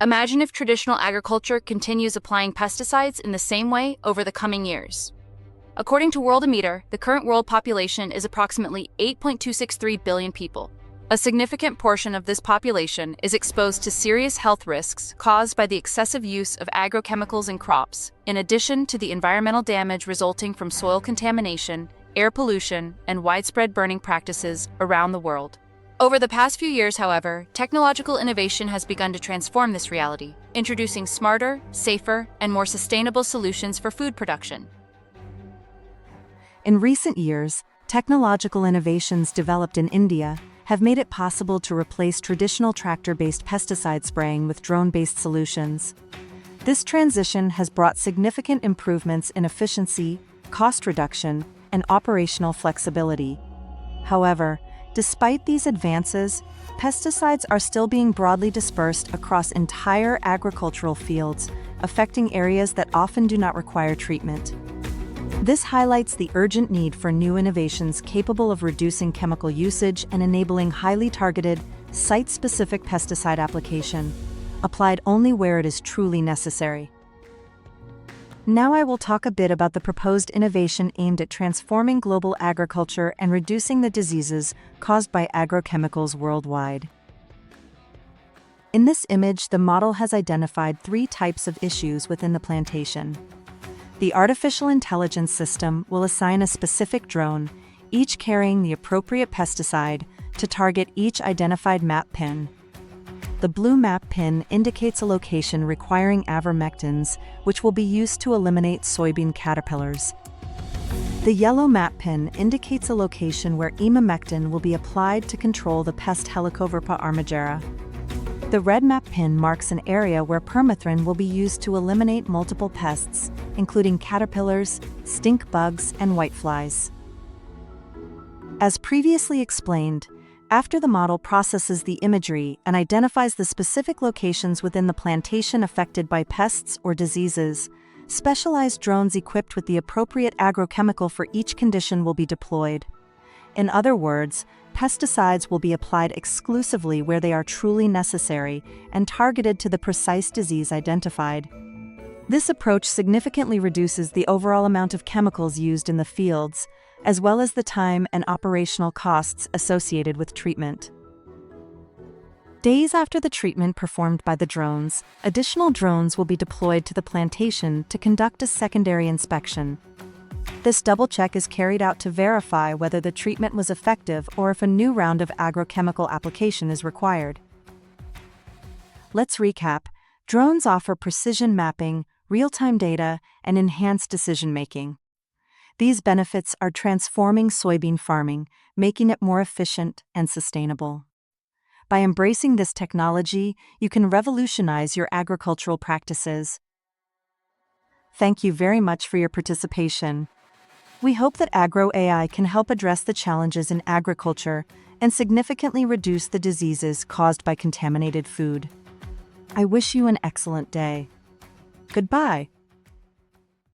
Imagine if traditional agriculture continues applying pesticides in the same way over the coming years. According to Worldometer, the current world population is approximately 8.263 billion people. A significant portion of this population is exposed to serious health risks caused by the excessive use of agrochemicals in crops, in addition to the environmental damage resulting from soil contamination, air pollution, and widespread burning practices around the world. Over the past few years, however, technological innovation has begun to transform this reality, introducing smarter, safer, and more sustainable solutions for food production. In recent years, technological innovations developed in India have made it possible to replace traditional tractor-based pesticide spraying with drone-based solutions. This transition has brought significant improvements in efficiency, cost reduction, and operational flexibility. However, despite these advances, pesticides are still being broadly dispersed across entire agricultural fields, affecting areas that often do not require treatment. This highlights the urgent need for new innovations capable of reducing chemical usage and enabling highly targeted, site-specific pesticide application, applied only where it is truly necessary. Now I will talk a bit about the proposed innovation aimed at transforming global agriculture and reducing the diseases caused by agrochemicals worldwide. In this image, the model has identified 3 types of issues within the plantation. The artificial intelligence system will assign a specific drone, each carrying the appropriate pesticide, to target each identified map pin. The blue map pin indicates a location requiring ivermectins, which will be used to eliminate soybean caterpillars. The yellow map pin indicates a location where imamectin will be applied to control the pest Helicoverpa armigera. The red map pin marks an area where permethrin will be used to eliminate multiple pests, including caterpillars, stink bugs, and whiteflies. As previously explained, after the model processes the imagery and identifies the specific locations within the plantation affected by pests or diseases, specialized drones equipped with the appropriate agrochemical for each condition will be deployed. In other words, pesticides will be applied exclusively where they are truly necessary and targeted to the precise disease identified. This approach significantly reduces the overall amount of chemicals used in the fields, as well as the time and operational costs associated with treatment. Days after the treatment performed by the drones, additional drones will be deployed to the plantation to conduct a secondary inspection. This double check is carried out to verify whether the treatment was effective or if a new round of agrochemical application is required. Let's recap. Drones offer precision mapping, real-time data, and enhanced decision-making. These benefits are transforming soybean farming, making it more efficient and sustainable. By embracing this technology, you can revolutionize your agricultural practices. Thank you very much for your participation. We hope that agro-AI can help address the challenges in agriculture and significantly reduce the diseases caused by contaminated food. I wish you an excellent day. Goodbye.